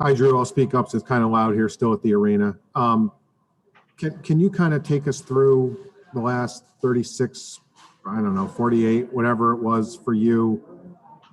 Hi, Jrue. I'll speak up. So it's kind of loud here still at the arena. Can you kind of take us through the last 36, I don't know, 48, whatever it was for you?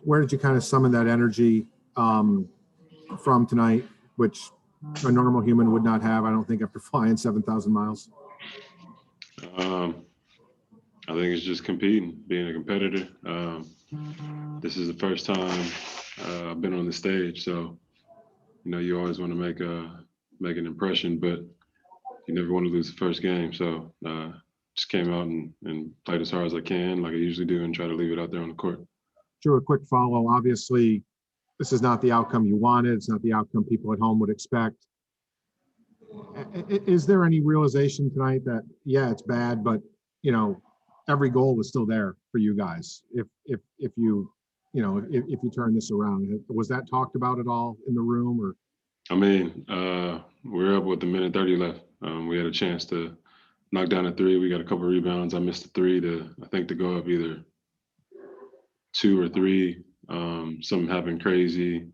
Where did you kind of summon that energy from tonight, which a normal human would not have, I don't think, after flying 7,000 miles? I think it's just competing, being a competitor. This is the first time I've been on the stage, so you always want to make an impression, but you never want to lose the first game. So just came out and played as hard as I can, like I usually do, and try to leave it out there on the court. Drew, a quick follow. Obviously, this is not the outcome you wanted. It's not the outcome people at home would expect. Is there any realization tonight that, yeah, it's bad, but every goal was still there for you guys if you turn this around? Was that talked about at all in the room? Or I mean, we're up with a minute 30 left. We had a chance to knock down a three. We got a couple of rebounds. I missed a three to go up either 2 or 3. Something happened crazy,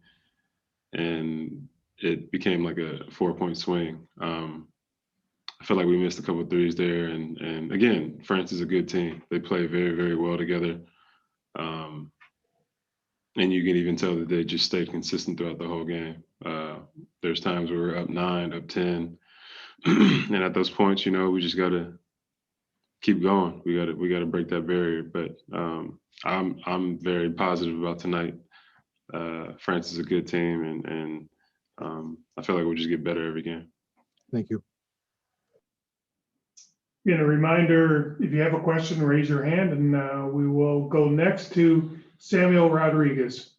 and it became like a 4-point swing. I feel like we missed a couple of threes there, and again, France is a good team. They play very, very well together, and you can even tell that they just stayed consistent throughout the whole game. There's times where we're up 9, up 10, and at those points, we just got to keep going. We got to break that barrier. But I'm very positive about tonight. France is a good team, and I feel like we'll just get better every game. Thank you. Again, a reminder, if you have a question, raise your hand, and we will go next to Samuel Rodriguez.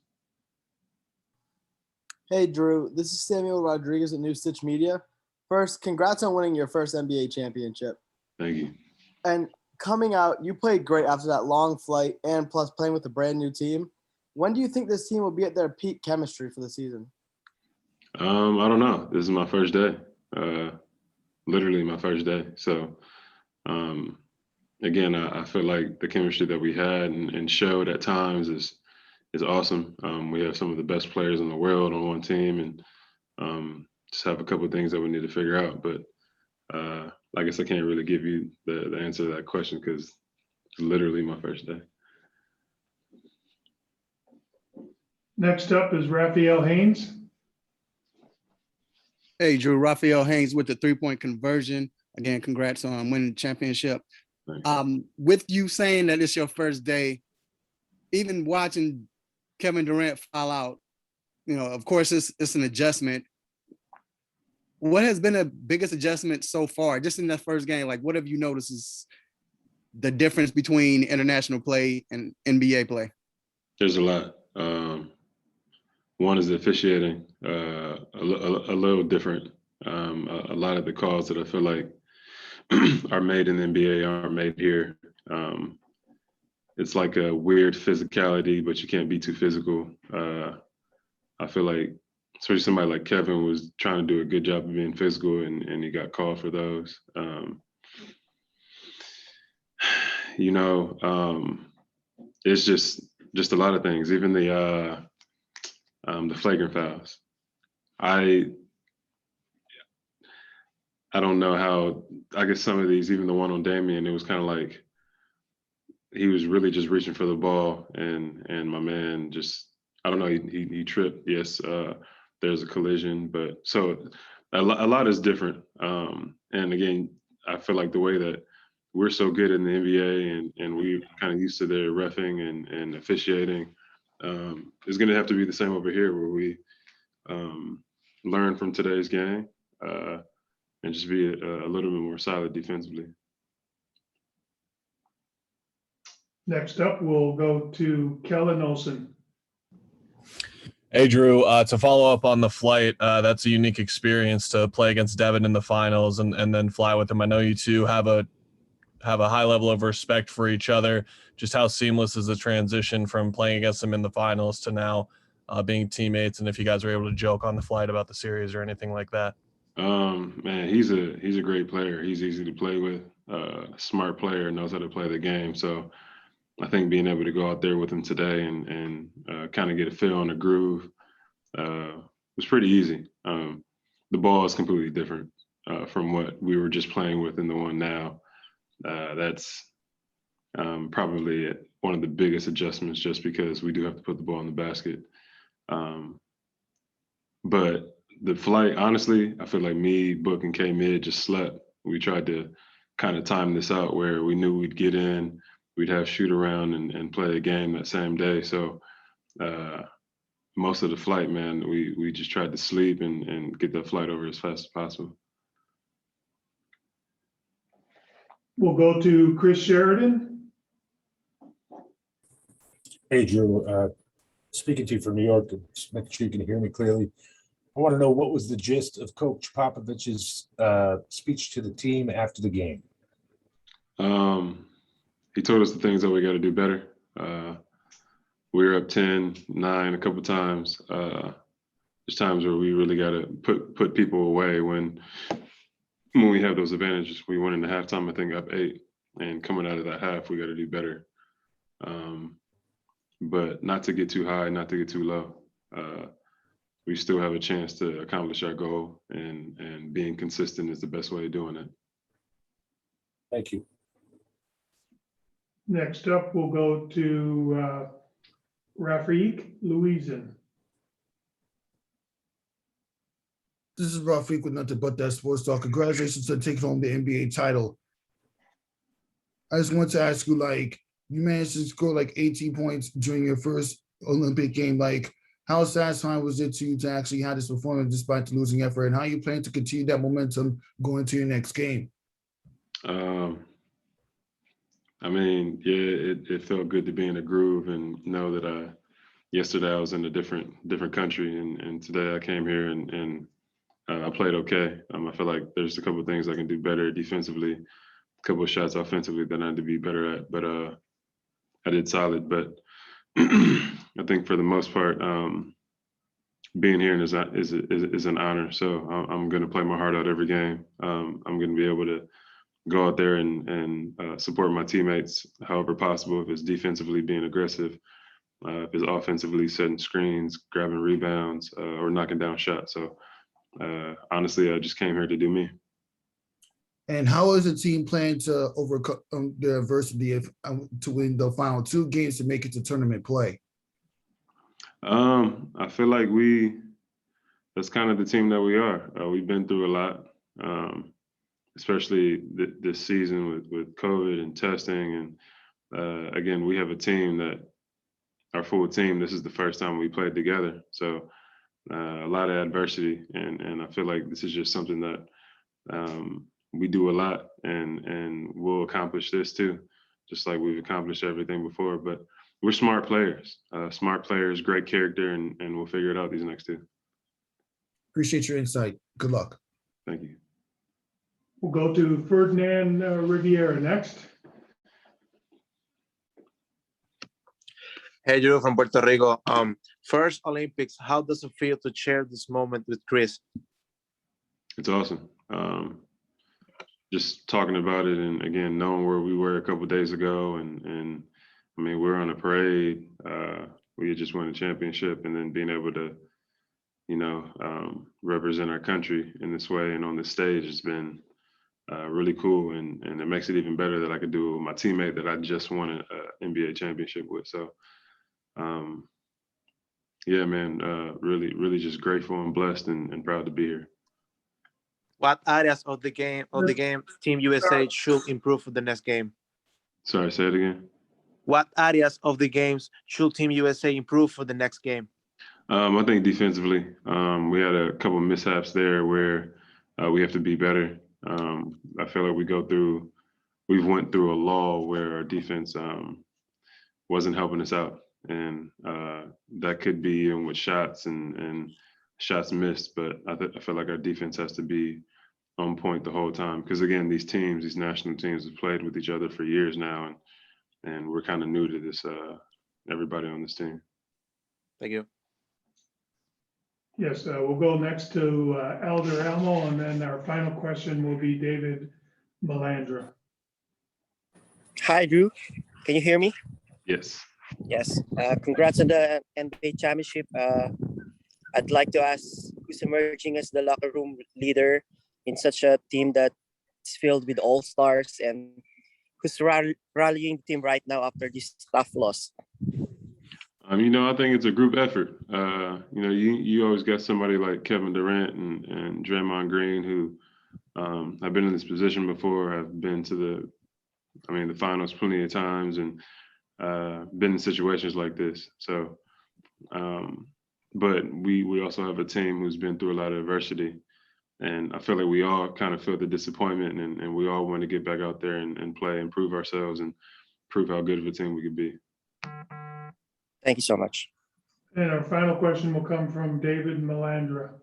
Hey, Jrue. This is Samuel Rodriguez at New Stitch Media. First, congrats on winning your first NBA championship. Thank you. And coming out, you played great after that long flight and plus playing with a brand new team. When do you think this team will be at their peak chemistry for the season? I don't know. This is my first day. Literally my first day. So, again, I feel like the chemistry that we had and showed at times is awesome. We have some of the best players in the world on one team, and just have a couple of things that we need to figure out. But I guess I can't really give you the answer to that question because it's literally my first day. Next up is Raphael Haynes. Hey, Jrue, Raphael Haynes with the 3-point conversion. Again, congrats on winning the championship. With you saying that it's your first day, even watching Kevin Durant fall out, of course, it's an adjustment. What has been the biggest adjustment so far, just in that first game? Like, what have you noticed is the difference between international play and NBA play? There's a lot. One is the officiating, a little different. A lot of the calls that I feel like are made in the NBA aren't made here. It's like a weird physicality, but you can't be too physical. I feel like, especially somebody like Kevin was trying to do a good job of being physical, and he got called for those. It's just a lot of things. Even the flagrant fouls. I don't know how. I guess some of these, even the one on Damian, it was kind of like he was really just reaching for the ball, and my man just, I don't know, he tripped. Yes, there's a collision, but so a lot is different. And again, I feel like the way that we're so good in the NBA and we're kind of used to their reffing and officiating, is going to have to be the same over here, where we learn from today's game and just be a little bit more solid defensively. Next up, we'll go to Kellen Olson. Hey, Jrue, to follow up on the flight, that's a unique experience to play against Devin in the finals and then fly with him. I know you two have a high level of respect for each other. Just how seamless is the transition from playing against him in the finals to now being teammates, and if you guys were able to joke on the flight about the series or anything like that? Man, he's a great player. He's easy to play with, smart player, knows how to play the game. So I think being able to go out there with him today and kind of get a feel on the groove was pretty easy. The ball is completely different from what we were just playing with in the one now. That's probably one of the biggest adjustments, just because we do have to put the ball in the basket. But the flight, honestly, I feel like me, Book, and K-Mid just slept. We tried to kind of time this out where we knew we'd get in, we'd have shoot around and play a game that same day. So most of the flight, man, we just tried to sleep and get that flight over as fast as possible. We'll go to Chris Sheridan. Hey, Jrue, speaking to you from New York, just making sure you can hear me clearly. I want to know, what was the gist of Coach Popovich's speech to the team after the game? He told us the things that we got to do better. We were up 10-9 a couple times. There's times where we really got to put people away when we have those advantages. We went into halftime, I think, up 8, and coming out of that half, we got to do better. But not to get too high, not to get too low. We still have a chance to accomplish our goal, and being consistent is the best way of doing it. Thank you. Next up, we'll go to Rafiq Louison. This is Rafiq with Nothing But That Sports Talk. Congratulations on taking home the NBA title. I just want to ask you, like, you managed to score like 18 points during your first Olympic game. Like, how satisfying was it to you to actually have this performance despite the losing effort? And how you plan to continue that momentum going to your next game? I mean, yeah, it felt good to be in a groove and know that yesterday I was in a different country, and today I came here and I played okay. I feel like there's a couple of things I can do better defensively, a couple of shots offensively that I need to be better at, but I did solid. But I think for the most part, being here is an honor. So I'm going to play my heart out every game. I'm going to be able to go out there and support my teammates however possible. If it's defensively being aggressive, if it's offensively setting screens, grabbing rebounds, or knocking down shots. So honestly, I just came here to do me. And how is the team planning to overcome the adversity to win the final 2 games to make it to tournament play? I feel like that's kind of the team that we are. We've been through a lot, especially this season with COVID and testing. And again, we have a team our full team, this is the first time we played together. So a lot of adversity. And I feel like this is just something that we do a lot, and we'll accomplish this too, just like we've accomplished everything before. But we're smart players, great character, and we'll figure it out these next 2. Appreciate your insight. Good luck. Thank you. We'll go to Ferdinand Riviera next. Hey, Jrue from Puerto Rico. First Olympics, how does it feel to share this moment with Chris? It's awesome. Just talking about it, and again, knowing where we were a couple of days ago, and I mean, we're on a parade. We had just won a championship, and then being able to, represent our country in this way and on this stage has been really cool, and it makes it even better that I could do it with my teammate that I just won an NBA championship with. So, yeah, man, really just grateful and blessed and proud to be here. What areas of the game Team USA should improve for the next game? Sorry, say it again. What areas of the games should Team USA improve for the next game? I think defensively, we had a couple of mishaps there where we have to be better. I feel like we've went through a lull where our defense wasn't helping us out, and that could be even with shots and shots missed. But I feel like our defense has to be on point the whole time, because again, these national teams have played with each other for years now, and we're kind of new to this. Everybody on this team. Thank you. Yes, we'll go next to Elder Elmo, and then our final question will be David Melandra. Hi, Jrue. Can you hear me? Yes. Yes. Congrats on the NBA championship. I'd like to ask who's emerging as the locker room leader in such a team that's filled with all-stars, and who's rallying the team right now after this tough loss? I think it's a group effort. You always got somebody like Kevin Durant and Draymond Green who have been in this position before, have been to the finals plenty of times, and been in situations like this. So, but we also have a team who's been through a lot of adversity, and I feel like we all kind of feel the disappointment, and we all want to get back out there and play and prove ourselves and prove how good of a team we could be. Thank you so much. And our final question will come from David Melandra.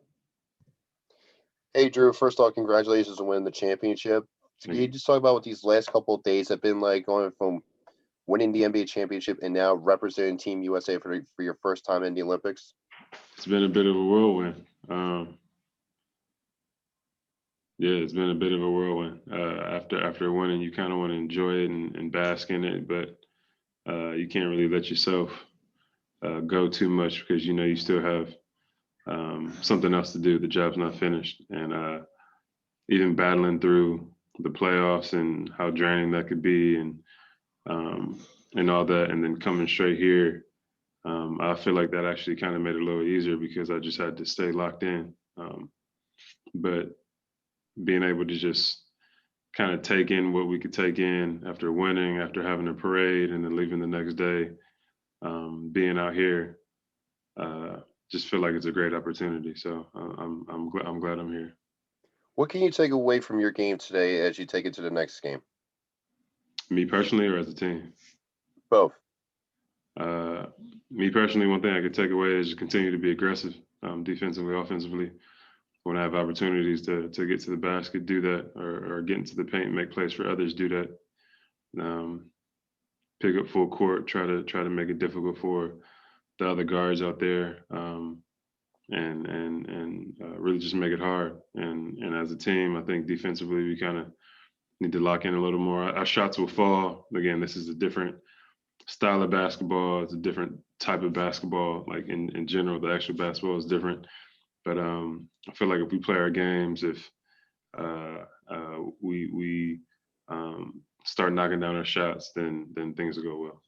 Hey, Jrue, first off, congratulations on winning the championship. So can you just talk about what these last couple of days have been like, going from winning the NBA championship and now representing Team USA for your first time in the Olympics? It's been a bit of a whirlwind. It's been a bit of a whirlwind. After winning, you kind of want to enjoy it and bask in it, but you can't really let yourself go too much because you still have something else to do. The job's not finished, and even battling through the playoffs and how draining that could be, and all that, and then coming straight here, I feel like that actually kind of made it a little easier because I just had to stay locked in. But being able to just kind of take in what we could take in after winning, after having a parade, and then leaving the next day, being out here, just feel like it's a great opportunity. So I'm glad I'm here. What can you take away from your game today as you take it to the next game? Me personally, or as a team? Both. Me personally, one thing I could take away is to continue to be aggressive, defensively, offensively. When I have opportunities to get to the basket, do that, or get into the paint, make plays for others, do that. Pick up full court, try to make it difficult for the other guards out there, and really just make it hard. And as a team, I think defensively we kind of need to lock in a little more. Our shots will fall. Again, this is a different style of basketball. It's a different type of basketball. Like in general, the actual basketball is different. But I feel like if we play our games, if we start knocking down our shots, then things will go well.